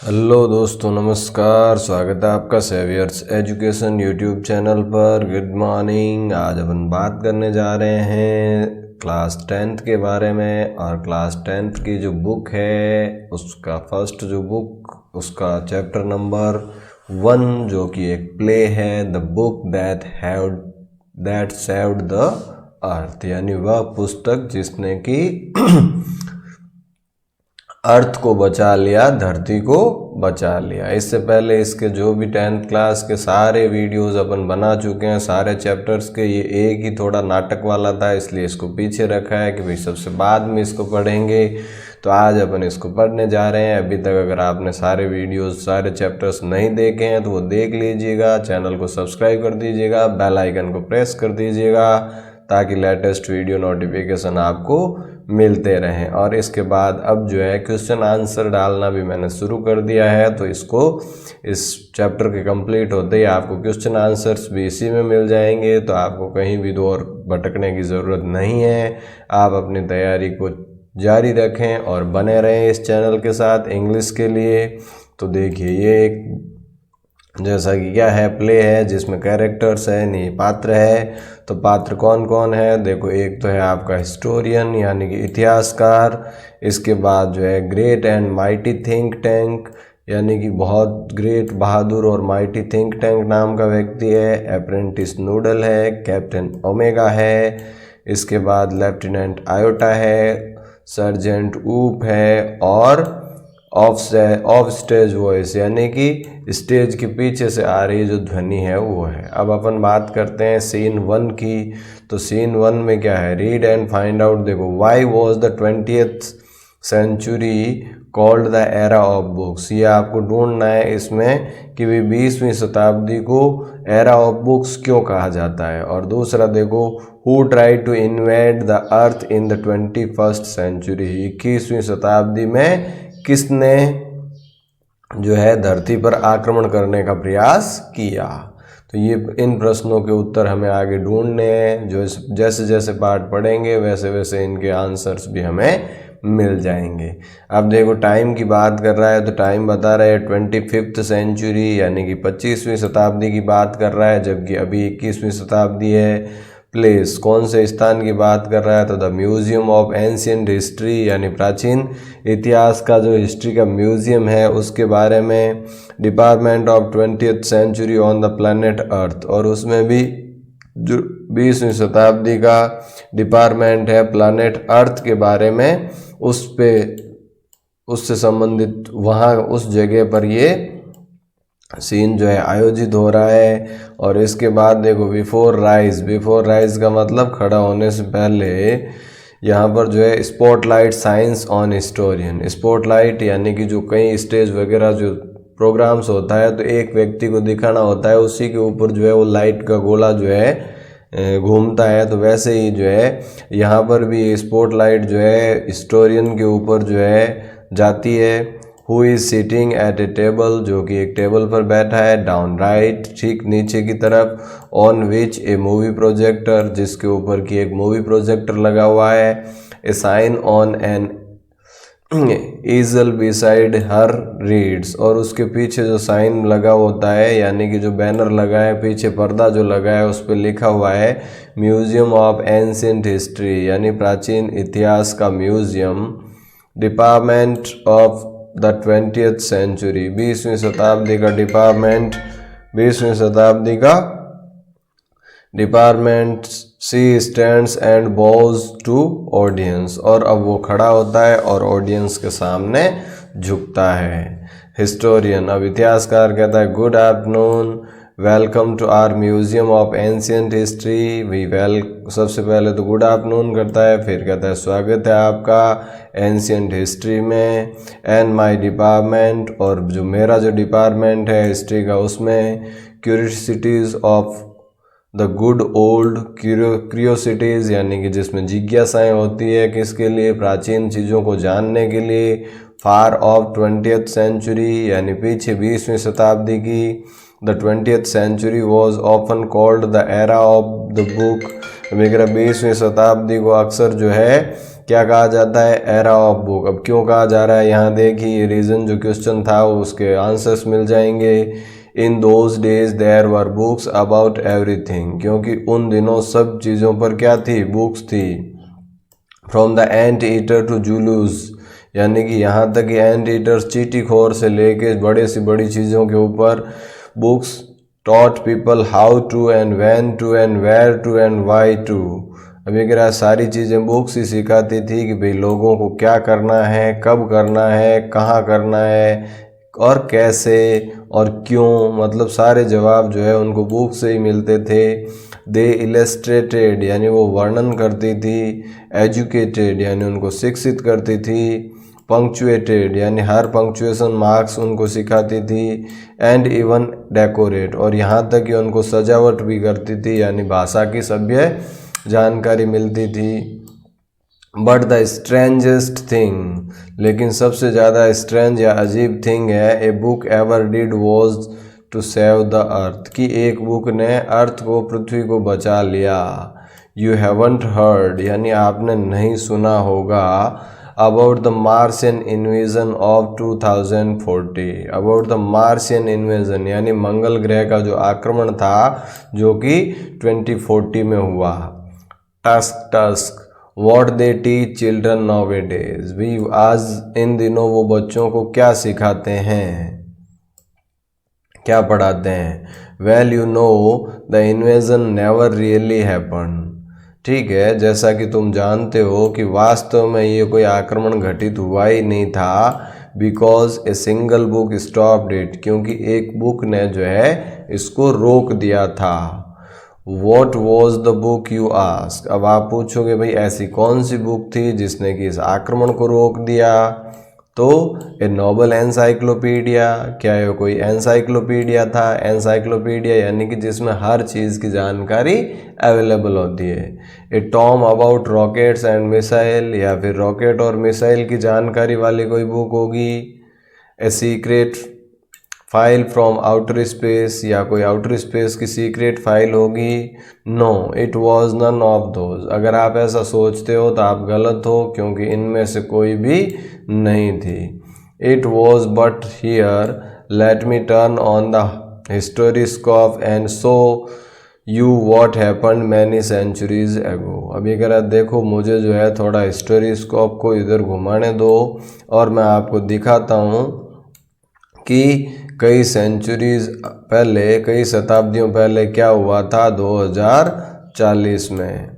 Hello दोस्तों, नमस्कार। स्वागत है आपका सेवियर्स एजुकेशन यूट्यूब चैनल पर। Good morning. आज अपन बात करने जा रहे हैं क्लास 10th के बारे में। और क्लास 10th की जो बुक है उसका फर्स्ट जो बुक उसका चैप्टर नंबर 1 जो कि एक प्ले है, the book that saved the earth, यानी वह पुस्तक जिसने कि अर्थ को बचा लिया, धरती को बचा लिया। इससे पहले इसके जो भी 10th क्लास के सारे वीडियोस अपन बना चुके हैं, सारे चैप्टर्स के। ये एक ही थोड़ा नाटक वाला था, इसलिए इसको पीछे रखा है कि भाई सबसे बाद में इसको पढ़ेंगे। तो आज अपन इसको पढ़ने जा रहे हैं। अभी तक अगर आपने सारे वीडियोस, सारे चैप्टर्स नहीं देखे हैं तो वो देख लीजिएगा। चैनल को सब्सक्राइब कर दीजिएगा, बेल आइकन को प्रेस कर दीजिएगा ताकि लेटेस्ट वीडियो नोटिफिकेशन आपको मिलते रहें। और इसके बाद अब जो है क्वेश्चन आंसर डालना भी मैंने शुरू कर दिया है, तो इसको इस चैप्टर के कंप्लीट होते ही आपको क्वेश्चन आंसर्स भी इसी में मिल जाएंगे। तो आपको कहीं भी और भटकने की ज़रूरत नहीं है। आप अपनी तैयारी को जारी रखें और बने रहें इस चैनल के साथ इंग्लिश के लिए। तो देखिए, ये एक जैसा कि क्या है, प्ले है जिसमें कैरेक्टर्स है, नहीं पात्र है। तो पात्र कौन कौन है देखो, एक तो है आपका हिस्टोरियन यानी कि इतिहासकार। इसके बाद जो है great and mighty think tank यानी कि बहुत ग्रेट, बहादुर और माइटी थिंक टैंक नाम का व्यक्ति है। अप्रेंटिस नूडल है, कैप्टन ओमेगा है। इसके बाद लेफ्टिनेंट आयोटा है, सर्जेंट ऊप है और ऑफ स्टेज वॉइस यानी कि स्टेज के पीछे से आ रही जो ध्वनि है वो है। अब अपन बात करते हैं सीन 1 की। तो सीन 1 में क्या है, रीड एंड फाइंड आउट। देखो, why was the 20th century called the era of books. ये आपको ढूंढना है इसमें कि भी 20वीं शताब्दी को एरा ऑफ बुक्स क्यों कहा जाता है। और दूसरा देखो, who tried to invade the earth in the 21st century. 21वीं शताब्दी में किसने जो है धरती पर आक्रमण करने का प्रयास किया। तो ये इन प्रश्नों के उत्तर हमें आगे ढूंढने हैं। जो जैसे जैसे पार्ट पढ़ेंगे वैसे वैसे इनके आंसर्स भी हमें मिल जाएंगे। अब देखो, टाइम की बात कर रहा है तो टाइम बता रहा है 25th सेंचुरी यानी कि 25वीं शताब्दी की बात कर रहा है, जबकि अभी 21वीं शताब्दी है। प्लेस कौन से स्थान की बात कर रहा है, तो the museum of ancient history यानी प्राचीन इतिहास का जो हिस्ट्री का म्यूजियम है उसके बारे में। Department of 20th century on the planet earth, और उसमें भी जो 20वीं शताब्दी का डिपार्टमेंट है प्लैनेट अर्थ के बारे में, उससे संबंधित वहाँ उस जगह पर ये सीन जो है आयोजित हो रहा है। और इसके बाद देखो, बिफोर राइज का मतलब खड़ा होने से पहले। यहाँ पर जो है spotlight science on historian. Spotlight यानी कि जो कई स्टेज वगैरह जो प्रोग्राम्स होता है तो एक व्यक्ति को दिखाना होता है, उसी के ऊपर जो है वो लाइट का गोला जो है घूमता है। तो वैसे ही जो है यहाँ पर भी स्पॉटलाइट जो है हिस्टोरियन के ऊपर जो है जाती है। Who is sitting at A table, जो कि एक टेबल पर बैठा है। डाउन राइट, ठीक नीचे की तरफ। On which a movie projector, जिसके ऊपर की एक मूवी प्रोजेक्टर लगा हुआ है। A sign on an easel beside her reeds, और उसके पीछे जो साइन लगा होता है यानी कि जो बैनर लगा है, पीछे पर्दा जो लगा है उस पर लिखा हुआ है म्यूजियम ऑफ एंशियंट हिस्ट्री यानी प्राचीन इतिहास का museum. Department of the 20th century, 20वीं शताब्दी का डिपार्टमेंट, 20वीं शताब्दी का department. She stands and bows to audience, और अब वो खड़ा होता है और ऑडियंस के सामने झुकता है। हिस्टोरियन, अब इतिहासकार कहता है good afternoon, welcome to our museum of ancient history. सबसे पहले तो गुड आफ्टरनून करता है, फिर कहता है स्वागत है आपका एंशियंट हिस्ट्री में। एंड माय डिपार्टमेंट, और जो मेरा जो डिपार्टमेंट है हिस्ट्री का उसमें। Curiosities of the good old, curiosities यानी कि जिसमें जिज्ञासाएँ होती है, किसके लिए, प्राचीन चीज़ों को जानने के लिए। फार ऑफ 20th सेंचुरी यानी पीछे 20वीं शताब्दी की। The 20th century was often called the era of the book, वगैरह 20वीं शताब्दी को अक्सर जो है क्या कहा जाता है, एरा ऑफ बुक। अब क्यों कहा जा रहा है, यहाँ देखिए रीज़न जो क्वेश्चन था उसके आंसर्स मिल जाएंगे। In those days there were books about everything, क्योंकि उन दिनों सब चीज़ों पर क्या थी, बुक्स थी। From the anteater to Zulus, यानी कि यहाँ तक कि एंट ईटर्स चींटीखोर से लेके बड़े से बड़ी चीज़ों के ऊपर books taught people how to and when to and where to and why to. अभी कह रहा सारी चीज़ें बुक्स ही सिखाती थी कि भाई लोगों को क्या करना है, कब करना है, कहाँ करना है और कैसे और क्यों, मतलब सारे जवाब जो है उनको बुक से ही मिलते थे। दे इलस्ट्रेटेड, यानी वो वर्णन करती थी। एजुकेटेड, यानी उनको शिक्षित करती थी। पंक्चुएटेड, यानी हर पंक्चुएशन मार्क्स उनको सिखाती थी। एंड इवन डेकोरेट, और यहाँ तक कि उनको सजावट भी करती थी, यानी भाषा की सभ्य जानकारी मिलती थी। बट द स्ट्रेंजेस्ट थिंग, लेकिन सबसे ज़्यादा स्ट्रेंज या अजीब थिंग है, a book ever did was to save the earth, कि एक बुक ने अर्थ को, पृथ्वी को बचा लिया। यू हैवंट हर्ड, यानी आपने नहीं सुना होगा, about the Martian invasion of 2040, about the Martian invasion यानी मंगल ग्रह का जो आक्रमण था जो कि 2040 में हुआ। Tusk tusk, what they teach children now A days, भी आज इन दिनों वो बच्चों को क्या सिखाते हैं, क्या पढ़ाते हैं। Well you know the invasion never really happen, ठीक है, जैसा कि तुम जानते हो कि वास्तव में ये कोई आक्रमण घटित हुआ ही नहीं था। Because a single book stopped it, क्योंकि एक बुक ने जो है इसको रोक दिया था। What was the book you ask, अब आप पूछोगे भाई ऐसी कौन सी बुक थी जिसने कि इस आक्रमण को रोक दिया, तो ए नोबल एनसाइक्लोपीडिया, क्या ये कोई एनसाइक्लोपीडिया था। एनसाइक्लोपीडिया यानी कि जिसमें हर चीज़ की जानकारी अवेलेबल होती है। A tome about rockets and missile, या फिर रॉकेट और मिसाइल की जानकारी वाली कोई बुक होगी। A secret file from outer space, या कोई आउटर स्पेस की सीक्रेट फाइल होगी। No it was none of those, अगर आप ऐसा सोचते हो तो आप गलत हो, क्योंकि इनमें से कोई भी नहीं थी। It was but here, let me turn on the historiscope and show you what happen many centuries ago. अभी कह रहा देखो मुझे जो है थोड़ा हिस्टोरिस्कोप को इधर घुमाने दो और मैं आपको दिखाता हूँ कि कई सेंचुरीज पहले, कई शताब्दियों पहले क्या हुआ था 2040 में।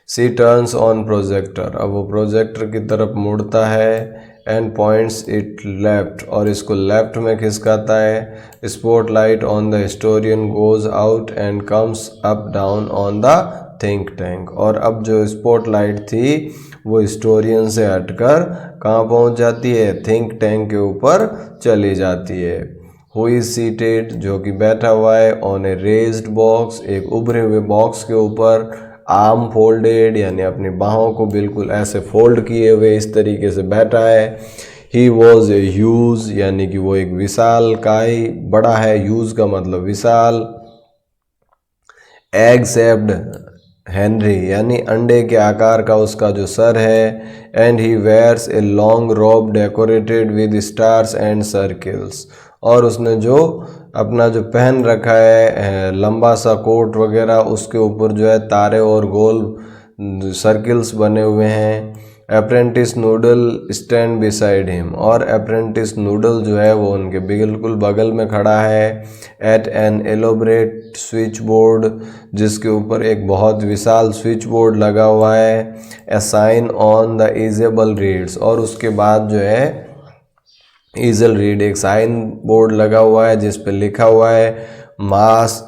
सी टर्न्स ऑन प्रोजेक्टर, अब वो प्रोजेक्टर की तरफ मुड़ता है। एंड पॉइंट्स इट लेफ्ट, और इसको लेफ्ट में खिसकाता है। Spotlight on the historian goes out and comes up down on the think tank, और अब जो स्पॉटलाइट थी वो हिस्टोरियन से हटकर कहाँ पहुँच जाती है, थिंक टैंक के ऊपर चली जाती है। हु इज सीटेड, जो कि बैठा हुआ है, ऑन ए रेज्ड बॉक्स, एक उभरे हुए बॉक्स के ऊपर। आर्म फोल्डेड, यानी अपनी बाहों को बिल्कुल ऐसे फोल्ड किए हुए इस तरीके से बैठा है। ही वॉज ए ह्यूज, यानी कि वो एक विशाल काय, बड़ा है, ह्यूज का मतलब विशाल। एग शेप्ड हेनरी, यानी अंडे के आकार का उसका जो सर है। And he wears a long robe decorated with stars and circles, और उसने जो अपना जो पहन रखा है लंबा सा कोट वगैरह, उसके ऊपर जो है तारे और गोल सर्कल्स बने हुए हैं। Apprentice noodle stand beside him, और अप्रेंटिस नूडल जो है वो उनके बिल्कुल बगल में खड़ा है। At an elaborate switchboard, जिसके ऊपर एक बहुत विशाल स्विच बोर्ड लगा हुआ है। A sign on the इजेबल reads, और उसके बाद जो है ईजल रीड, एक साइन बोर्ड लगा हुआ है जिस पे लिखा हुआ है मास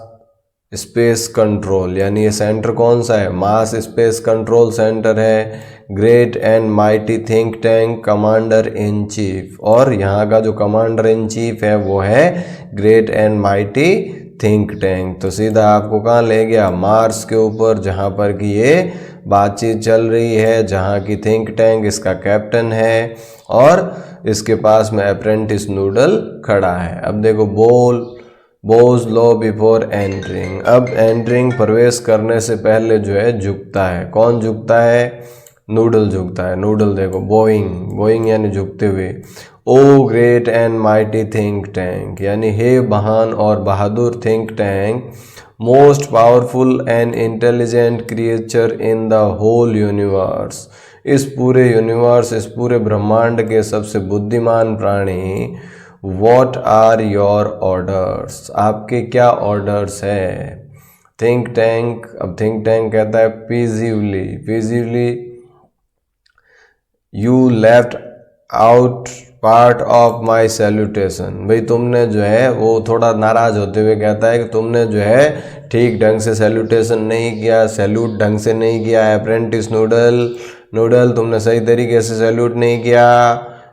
स्पेस कंट्रोल, यानी ये सेंटर कौन सा है, मास स्पेस कंट्रोल सेंटर है। Great and mighty think tank commander in chief, और यहाँ का जो कमांडर इन चीफ है वो है great and mighty think tank. तो सीधा आपको कहाँ ले गया, मार्स के ऊपर, जहाँ पर कि ये बातचीत चल रही है, जहाँ की थिंक टैंक इसका कैप्टन है और इसके पास में अप्रेंटिस नूडल खड़ा है। अब देखो बोज लो बिफोर एंटरिंग, अब एंटरिंग प्रवेश करने से पहले जो है झुकता है। कौन झुकता है, नूडल झुकता है, नूडल देखो, बोइंग, बोइंग यानी झुकते हुए। Oh great and mighty think tank, यानी हे महान और बहादुर think tank, most powerful and intelligent creature in the whole universe, इस पूरे यूनिवर्स, इस पूरे ब्रह्मांड के सबसे बुद्धिमान प्राणी, व्हाट आर योर ऑर्डर्स, आपके क्या ऑर्डर्स है। थिंक टैंक, अब थिंक टैंक कहता है peevishly, peevishly you left out part of my salutation, भाई तुमने जो है, वो थोड़ा नाराज होते हुए कहता है कि तुमने जो है ठीक ढंग से सैल्यूटेशन नहीं किया, सैल्यूट ढंग से नहीं किया। अप्रेंटिस नूडल, नूडल तुमने सही तरीके से सैल्यूट नहीं किया।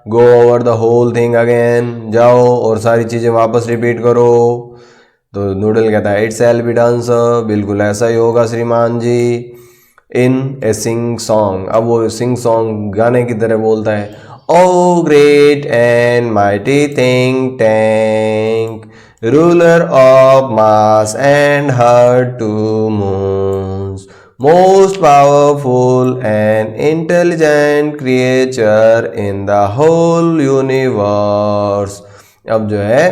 Go over the whole thing again, जाओ और सारी चीज़ें वापस रिपीट करो। तो नूडल कहता है it shall be done sir, बिल्कुल ऐसा ही होगा श्रीमान जी। इन ए सिंग सॉन्ग, अब वो सिंग सॉन्ग गाने की तरह बोलता है। Oh great and mighty think tank, ruler of Mars and her two moons, most powerful and intelligent creature in the whole universe. अब जो है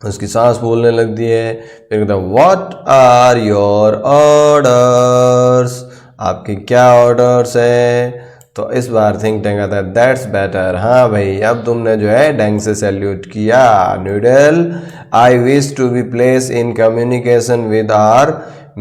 उसकी सांस फूलने लगती है। फिर कहता है व्हाट आर योर ऑर्डर्स, आपके क्या ऑर्डर्स है। तो इस बार थिंक टैंक आता है दैट्स बेटर, हाँ भाई अब तुमने जो है ढंग से सैल्यूट किया। Noodle, I wish to be place in communication with our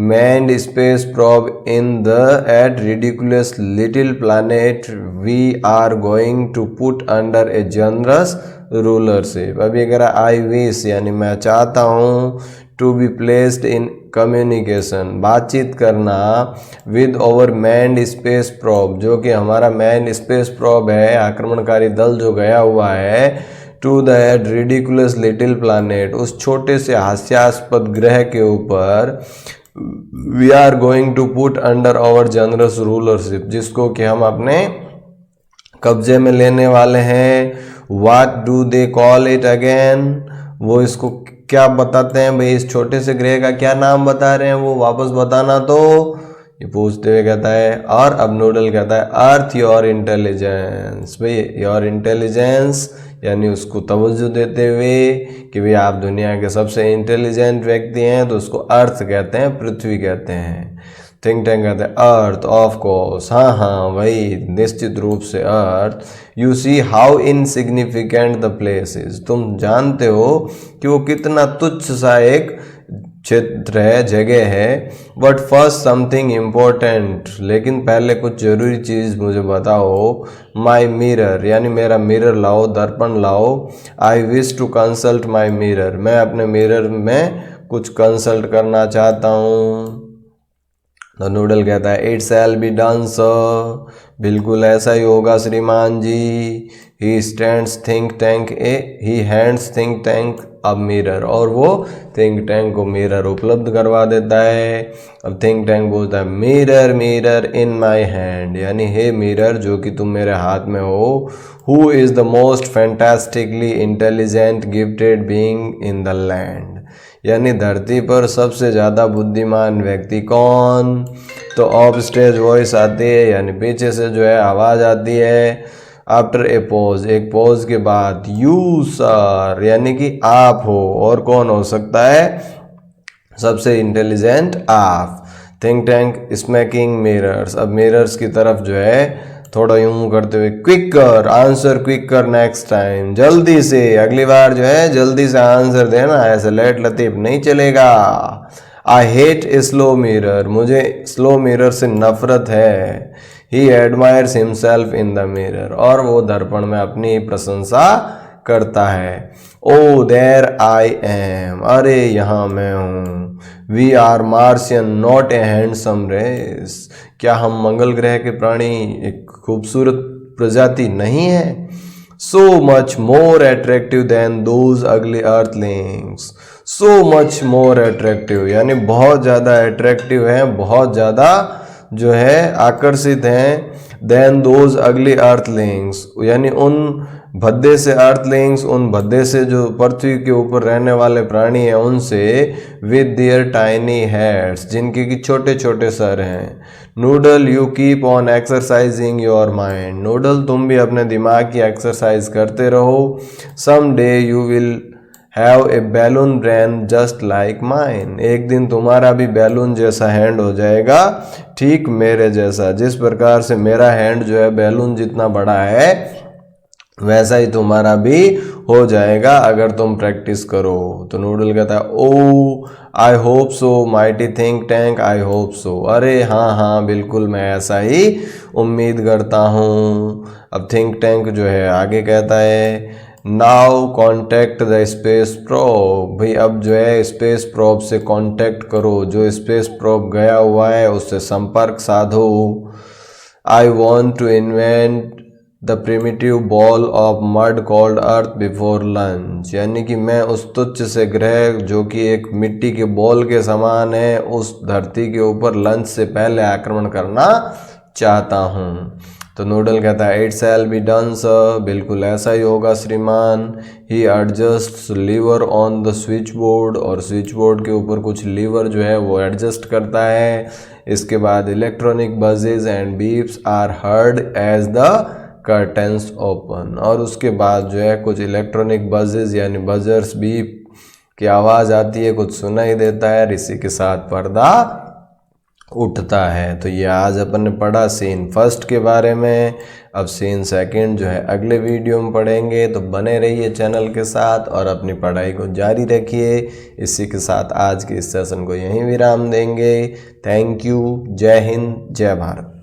manned space probe in the at ridiculous little planet we are going to put under a generous rulership। अभी अगर आई विश यानी मैं चाहता हूँ, to be placed in communication बातचीत करना, with our manned space probe जो कि हमारा मैन स्पेस प्रोब है, आक्रमणकारी दल जो गया हुआ है, to the ridiculous little planet उस छोटे से हास्यास्पद ग्रह के ऊपर, we are going to put under our generous rulership जिसको कि हम अपने कब्जे में लेने वाले हैं। What do they call it again, वो इसको क्या बताते हैं भाई, इस छोटे से ग्रह का क्या नाम बता रहे हैं, वो वापस बताना। तो ये पूछते हुए कहता है, और अब नूडल कहता है अर्थ योर इंटेलिजेंस, भाई योर इंटेलिजेंस यानी उसको तवज्जो देते हुए कि भाई आप दुनिया के सबसे इंटेलिजेंट व्यक्ति हैं, तो उसको अर्थ कहते हैं, पृथ्वी कहते हैं। थिंक टैंक कहते हैं अर्थ, ऑफ कोर्स, हाँ हाँ वही निश्चित रूप से earth. You see how insignificant the place is, तुम जानते हो कि वो कितना तुच्छ सा एक क्षेत्र है, जगह है। बट फर्स्ट समथिंग इम्पोर्टेंट, लेकिन पहले कुछ ज़रूरी चीज़ मुझे बताओ। माई मिरर यानी मेरा मिरर लाओ, दर्पण लाओ। I wish to consult my mirror, मैं अपने मिरर में कुछ कंसल्ट करना चाहता हूँ। तो नूडल कहता है it shall be done sir, बिल्कुल ऐसा ही होगा श्रीमान जी। He stands think tank he hands think tank अब मिरर, और वो थिंक टैंक को मिरर उपलब्ध करवा देता है। अब थिंक टैंक बोलता है mirror mirror in my hand, यानी हे मिरर जो कि तुम मेरे हाथ में हो, who is the most fantastically intelligent gifted being in the land, यानी धरती पर सबसे ज़्यादा बुद्धिमान व्यक्ति कौन। तो ऑफ स्टेज वॉइस आती है, यानी पीछे से जो है आवाज़ आती है। आफ्टर ए पॉज, एक पॉज के बाद, यू सर यानी कि आप हो, और कौन हो सकता है, सबसे इंटेलिजेंट आप। थिंक टैंक स्मैकिंग मिरर्स, अब मिरर्स की तरफ जो है थोड़ा यूं करते हुए, quicker answer quicker next time, जल्दी से अगली बार जो है जल्दी से आंसर देना, ऐसे लेट लतीफ नहीं चलेगा। आई हेट स्लो मिरर, मुझे स्लो मिरर से नफरत है। He admires himself in the mirror, और वो दर्पण में अपनी प्रशंसा करता है। ओ देर आई एम, अरे यहाँ मैं हूँ। We are Martian not a handsome race, क्या हम मंगल ग्रह के प्राणी एक खूबसूरत प्रजाति नहीं है। So much more attractive than those ugly earthlings, so much more attractive यानी बहुत ज़्यादा अट्रैक्टिव हैं, बहुत ज़्यादा जो है आकर्षित हैं, देन दोज अगली अर्थलिंग्स यानी उन भद्दे से अर्थलिंग्स, उन भद्दे से जो पृथ्वी के ऊपर रहने वाले प्राणी हैं उनसे, विद देयर टाइनी हेड्स जिनके कि छोटे छोटे सर हैं। Noodle you keep on exercising your mind, noodle तुम भी अपने दिमाग की एक्सरसाइज करते रहो। Someday you will have a balloon brain just like mine, एक दिन तुम्हारा भी बैलून जैसा हैंड हो जाएगा, ठीक मेरे जैसा। जिस प्रकार से मेरा हैंड जो है बैलून जितना बड़ा है वैसा ही तुम्हारा भी हो जाएगा अगर तुम प्रैक्टिस करो। तो नूडल कहता है oh I hope so mighty think tank, I hope so, अरे हाँ हाँ बिल्कुल मैं ऐसा ही उम्मीद करता हूँ। अब थिंक टैंक जो है आगे कहता है now contact the space probe, भाई अब जो है स्पेस प्रोब से कॉन्टैक्ट करो, जो स्पेस प्रोब गया हुआ है उससे संपर्क साधो। I want to invent the primitive ball of mud called earth before lunch, यानी कि मैं उस तुच्छ से ग्रह जो कि एक मिट्टी के बॉल के समान है उस धरती के ऊपर लंच से पहले आक्रमण करना चाहता हूँ। तो नूडल कहता है it shall be done sir, बिल्कुल ऐसा ही होगा श्रीमान। He adjust lever on the switch board, और स्विच बोर्ड के ऊपर कुछ लीवर जो है वो एडजस्ट करता है। इसके बाद electronic buzzes and beeps are heard as the curtains open, और उसके बाद जो है कुछ इलेक्ट्रॉनिक बजेज यानी बजर्स बीप की आवाज़ आती है, कुछ सुनाई देता है, इसी के साथ पर्दा उठता है। तो ये आज अपन ने पढ़ा सीन फर्स्ट के बारे में। अब सीन सेकंड जो है अगले वीडियो में पढ़ेंगे, तो बने रहिए चैनल के साथ और अपनी पढ़ाई को जारी रखिए। इसी के साथ आज के इस सेशन को यहीं विराम देंगे। थैंक यू, जय हिंद, जय भारत।